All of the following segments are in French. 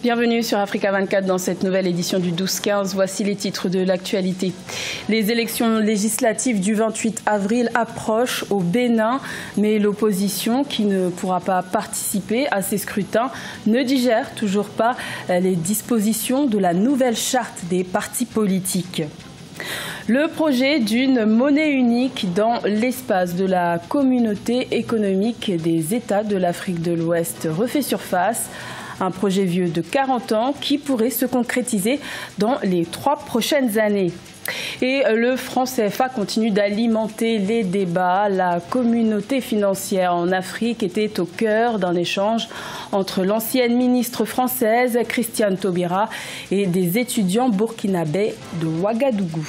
Bienvenue sur Africa 24 dans cette nouvelle édition du 12-15. Voici les titres de l'actualité. Les élections législatives du 28 avril approchent au Bénin, mais l'opposition, qui ne pourra pas participer à ces scrutins, ne digère toujours pas les dispositions de la nouvelle charte des partis politiques. Le projet d'une monnaie unique dans l'espace de la communauté économique des États de l'Afrique de l'Ouest refait surface. Un projet vieux de 40 ans qui pourrait se concrétiser dans les 3 prochaines années. Et le franc CFA continue d'alimenter les débats. La communauté financière en Afrique était au cœur d'un échange entre l'ancienne ministre française Christiane Taubira et des étudiants burkinabés de Ouagadougou.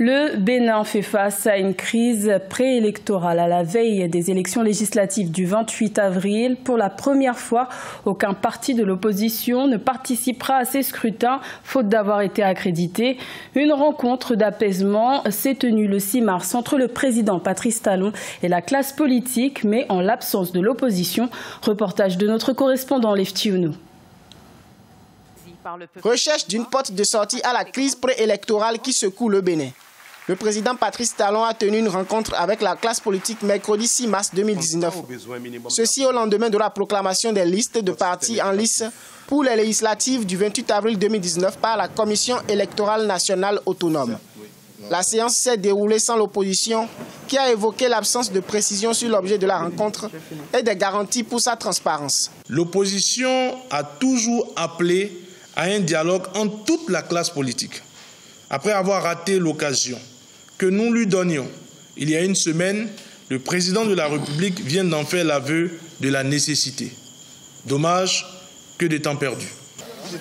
Le Bénin fait face à une crise préélectorale à la veille des élections législatives du 28 avril. Pour la première fois, aucun parti de l'opposition ne participera à ces scrutins, faute d'avoir été accrédité. Une rencontre d'apaisement s'est tenue le 6 mars entre le président Patrice Talon et la classe politique, mais en l'absence de l'opposition. Reportage de notre correspondant Leftiounou. Recherche d'une porte de sortie à la crise préélectorale qui secoue le Bénin. Le président Patrice Talon a tenu une rencontre avec la classe politique mercredi 6 mars 2019. Ceci au lendemain de la proclamation des listes de partis en lice pour les législatives du 28 avril 2019 par la Commission électorale nationale autonome. La séance s'est déroulée sans l'opposition qui a évoqué l'absence de précision sur l'objet de la rencontre et des garanties pour sa transparence. L'opposition a toujours appelé à un dialogue entre toute la classe politique. Après avoir raté l'occasion que nous lui donnions, il y a une semaine, le président de la République vient d'en faire l'aveu de la nécessité. Dommage que de temps perdu.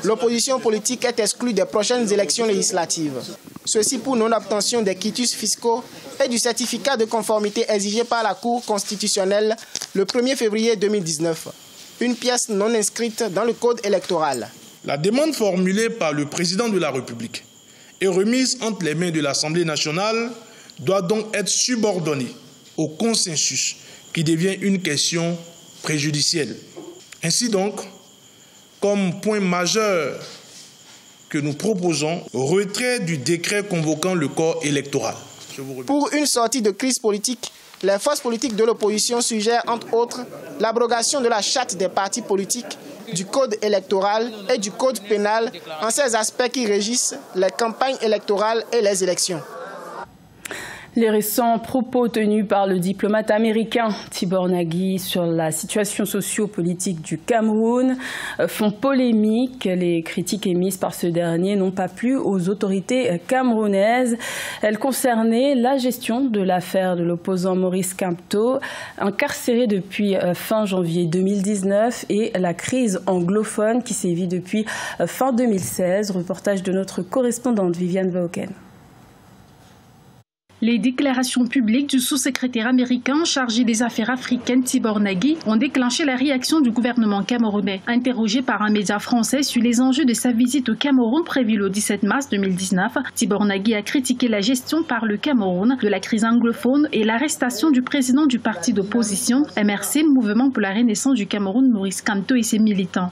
L'opposition politique est exclue des prochaines élections législatives. Ceci pour non-obtention des quitus fiscaux et du certificat de conformité exigé par la Cour constitutionnelle le 1er février 2019. Une pièce non inscrite dans le code électoral. La demande formulée par le président de la République et remise entre les mains de l'Assemblée nationale doit donc être subordonnée au consensus qui devient une question préjudicielle. Ainsi donc, comme point majeur que nous proposons, retrait du décret convoquant le corps électoral. Pour une sortie de crise politique, les forces politiques de l'opposition suggèrent entre autres l'abrogation de la charte des partis politiques, du code électoral et du code pénal en ces aspects qui régissent les campagnes électorales et les élections. Les récents propos tenus par le diplomate américain Tibor Nagy sur la situation socio-politique du Cameroun font polémique. Les critiques émises par ce dernier n'ont pas plu aux autorités camerounaises. Elles concernaient la gestion de l'affaire de l'opposant Maurice Kamto, incarcéré depuis fin janvier 2019, et la crise anglophone qui sévit depuis fin 2016. Reportage de notre correspondante Viviane Vauken. Les déclarations publiques du sous-secrétaire américain chargé des affaires africaines Tibor Nagy ont déclenché la réaction du gouvernement camerounais. Interrogé par un média français sur les enjeux de sa visite au Cameroun prévue le 17 mars 2019, Tibor Nagy a critiqué la gestion par le Cameroun de la crise anglophone et l'arrestation du président du parti d'opposition MRC, Mouvement pour la Renaissance du Cameroun, Maurice Kamto, et ses militants.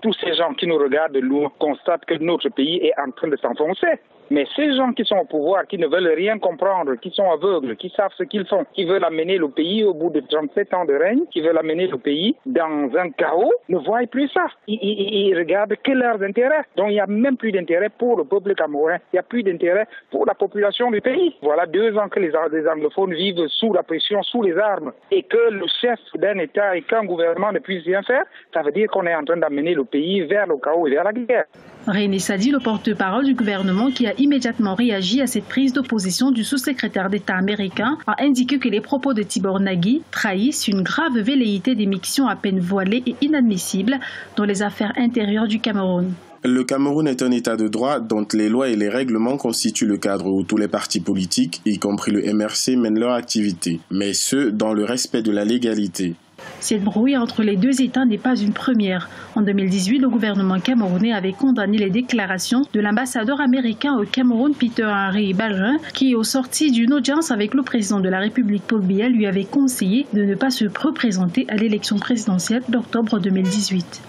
Tous ces gens qui nous regardent de loin constatent que notre pays est en train de s'enfoncer. Mais ces gens qui sont au pouvoir, qui ne veulent rien comprendre, qui sont aveugles, qui savent ce qu'ils font, qui veulent amener le pays au bout de 37 ans de règne, qui veulent amener le pays dans un chaos, ne voient plus ça. Ils regardent que leurs intérêts. Donc il n'y a même plus d'intérêt pour le peuple camerounais. Il n'y a plus d'intérêt pour la population du pays. Voilà 2 ans que les anglophones vivent sous la pression, sous les armes. Et que le chef d'un État et qu'un gouvernement ne puisse rien faire, ça veut dire qu'on est en train d'amener le pays vers le chaos et vers la guerre. René Sadi, le porte-parole du gouvernement qui a immédiatement réagi à cette prise d'opposition du sous-secrétaire d'État américain, a indiqué que les propos de Tibor Nagy trahissent une grave velléité d'émission à peine voilée et inadmissible dans les affaires intérieures du Cameroun. Le Cameroun est un État de droit dont les lois et les règlements constituent le cadre où tous les partis politiques, y compris le MRC, mènent leur activité, mais ce, dans le respect de la légalité. Cette brouille entre les deux États n'est pas une première. En 2018, le gouvernement camerounais avait condamné les déclarations de l'ambassadeur américain au Cameroun, Peter Henry Ballerin, qui, au sorti d'une audience avec le président de la République, Paul Biya, lui avait conseillé de ne pas se représenter à l'élection présidentielle d'octobre 2018.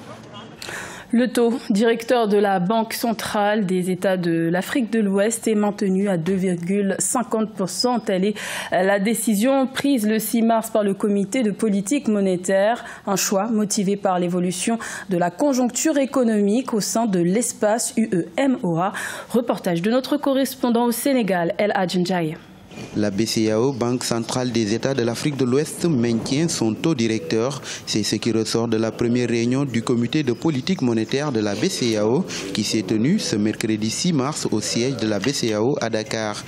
Le taux directeur de la Banque centrale des États de l'Afrique de l'Ouest est maintenu à 2,50%. Telle est la décision prise le 6 mars par le comité de politique monétaire. Un choix motivé par l'évolution de la conjoncture économique au sein de l'espace UEMOA. Reportage de notre correspondant au Sénégal, El Hadj. La BCEAO, Banque centrale des États de l'Afrique de l'Ouest, maintient son taux directeur. C'est ce qui ressort de la première réunion du comité de politique monétaire de la BCEAO qui s'est tenue ce mercredi 6 mars au siège de la BCEAO à Dakar.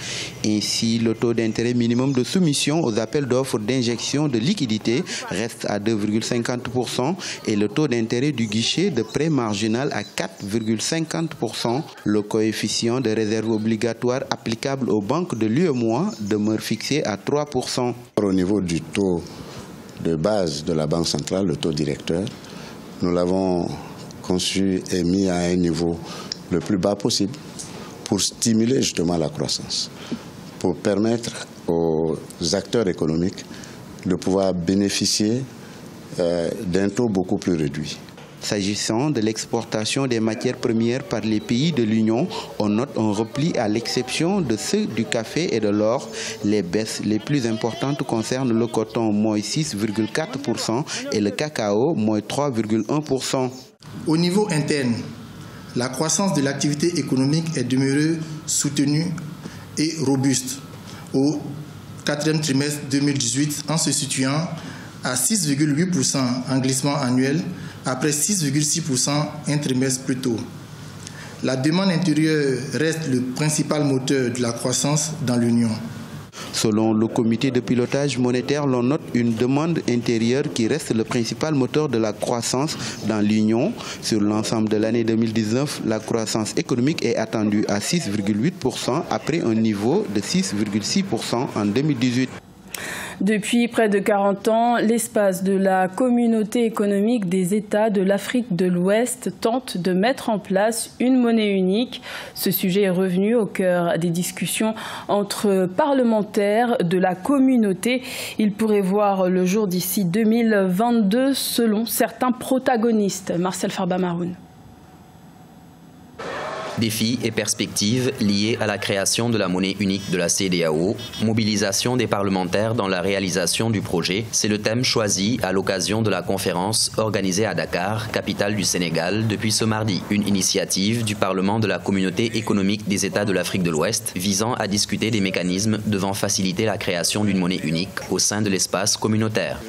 Ainsi, le taux d'intérêt minimum de soumission aux appels d'offres d'injection de liquidités reste à 2,50% et le taux d'intérêt du guichet de prêt marginal à 4,50%. Le coefficient de réserve obligatoire applicable aux banques de l'UEMOA demeure fixé à 3%. Au niveau du taux de base de la Banque centrale, le taux directeur, nous l'avons conçu et mis à un niveau le plus bas possible pour stimuler justement la croissance, pour permettre aux acteurs économiques de pouvoir bénéficier d'un taux beaucoup plus réduit. S'agissant de l'exportation des matières premières par les pays de l'Union, on note un repli à l'exception de ceux du café et de l'or. Les baisses les plus importantes concernent le coton, moins 6,4% et le cacao, moins 3,1%. Au niveau interne, la croissance de l'activité économique est demeurée soutenue et robuste au quatrième trimestre 2018 en se situant à 6,8% en glissement annuel, après 6,6% un trimestre plus tôt. La demande intérieure reste le principal moteur de la croissance dans l'Union. Selon le comité de pilotage monétaire, l'on note une demande intérieure qui reste le principal moteur de la croissance dans l'Union. Sur l'ensemble de l'année 2019, la croissance économique est attendue à 6,8% après un niveau de 6,6% en 2018. Depuis près de 40 ans, l'espace de la communauté économique des États de l'Afrique de l'Ouest tente de mettre en place une monnaie unique. Ce sujet est revenu au cœur des discussions entre parlementaires de la communauté. Il pourrait voir le jour d'ici 2022 selon certains protagonistes. Marcel Farba-Maroun. Défis et perspectives liés à la création de la monnaie unique de la CEDEAO, mobilisation des parlementaires dans la réalisation du projet, c'est le thème choisi à l'occasion de la conférence organisée à Dakar, capitale du Sénégal, depuis ce mardi. Une initiative du Parlement de la communauté économique des États de l'Afrique de l'Ouest visant à discuter des mécanismes devant faciliter la création d'une monnaie unique au sein de l'espace communautaire.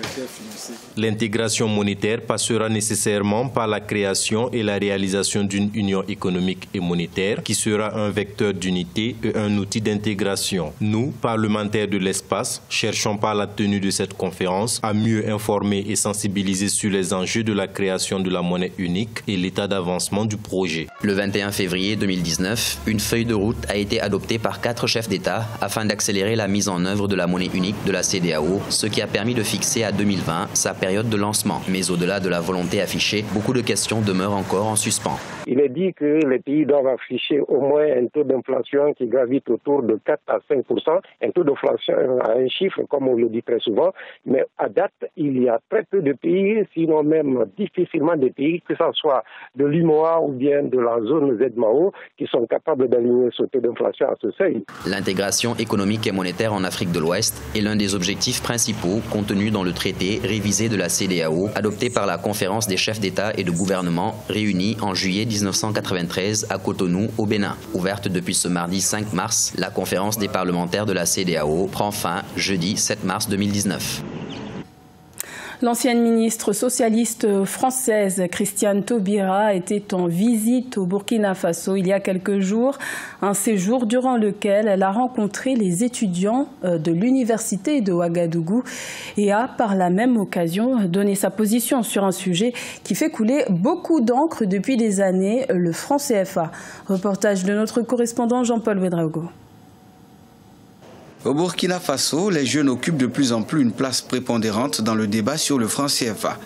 L'intégration monétaire passera nécessairement par la création et la réalisation d'une union économique et monétaire qui sera un vecteur d'unité et un outil d'intégration. Nous, parlementaires de l'espace, cherchons par la tenue de cette conférence à mieux informer et sensibiliser sur les enjeux de la création de la monnaie unique et l'état d'avancement du projet. Le 21 février 2019, une feuille de route a été adoptée par 4 chefs d'État afin d'accélérer la mise en œuvre de la monnaie unique de la CEDEAO, ce qui a permis de fixer à 2020 sa période de lancement. Mais au-delà de la volonté affichée, beaucoup de questions demeurent encore en suspens. Il est dit que les pays doivent afficher au moins un taux d'inflation qui gravite autour de 4 à 5%, un taux d'inflation à un chiffre, comme on le dit très souvent, mais à date, il y a très peu de pays, sinon même difficilement des pays, que ce soit de l'UMOA ou bien de la zone ZMAO, qui sont capables d'aligner ce taux d'inflation à ce seuil. L'intégration économique et monétaire en Afrique de l'Ouest est l'un des objectifs principaux contenus dans le traité révisé de la CEDEAO, adopté par la conférence des chefs d'État et de gouvernement réunis en juillet 1993 à Cotonou, au Bénin. Ouverte depuis ce mardi 5 mars, la conférence des parlementaires de la CEDEAO prend fin jeudi 7 mars 2019. L'ancienne ministre socialiste française Christiane Taubira était en visite au Burkina Faso il y a quelques jours, un séjour durant lequel elle a rencontré les étudiants de l'université de Ouagadougou et a par la même occasion donné sa position sur un sujet qui fait couler beaucoup d'encre depuis des années, le franc CFA. Reportage de notre correspondant Jean-Paul Ouedraogo. Au Burkina Faso, les jeunes occupent de plus en plus une place prépondérante dans le débat sur le franc CFA.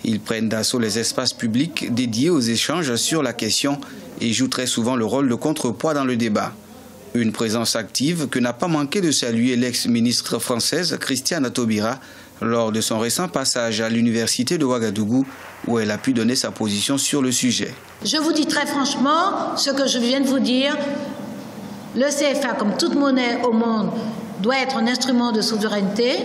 Ils prennent d'assaut les espaces publics dédiés aux échanges sur la question et jouent très souvent le rôle de contrepoids dans le débat. Une présence active que n'a pas manqué de saluer l'ex-ministre française Christiane Taubira lors de son récent passage à l'université de Ouagadougou où elle a pu donner sa position sur le sujet. Je vous dis très franchement ce que je viens de vous dire. Le CFA, comme toute monnaie au monde, doit être un instrument de souveraineté.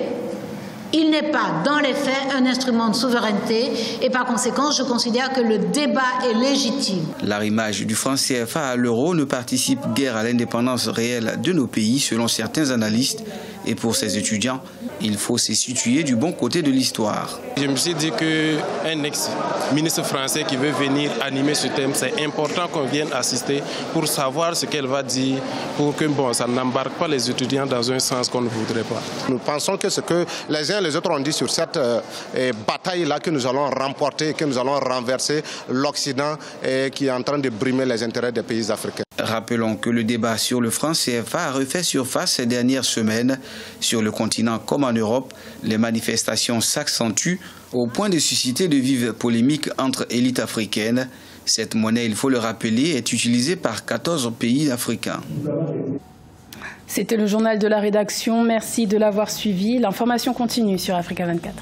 Il n'est pas, dans les faits, un instrument de souveraineté et par conséquent, je considère que le débat est légitime. L'arrimage du franc CFA à l'euro ne participe guère à l'indépendance réelle de nos pays, selon certains analystes. Et pour ces étudiants, il faut se situer du bon côté de l'histoire. Je me suis dit qu'un ex-ministre français qui veut venir animer ce thème, c'est important qu'on vienne assister pour savoir ce qu'elle va dire, pour que ça n'embarque pas les étudiants dans un sens qu'on ne voudrait pas. Nous pensons que ce que les uns et les autres ont dit sur cette bataille-là que nous allons remporter, que nous allons renverser l'Occident qui est en train de brimer les intérêts des pays africains. Rappelons que le débat sur le franc CFA a refait surface ces dernières semaines. Sur le continent comme en Europe, les manifestations s'accentuent au point de susciter de vives polémiques entre élites africaines. Cette monnaie, il faut le rappeler, est utilisée par 14 pays africains. C'était le journal de la rédaction. Merci de l'avoir suivi. L'information continue sur Africa 24.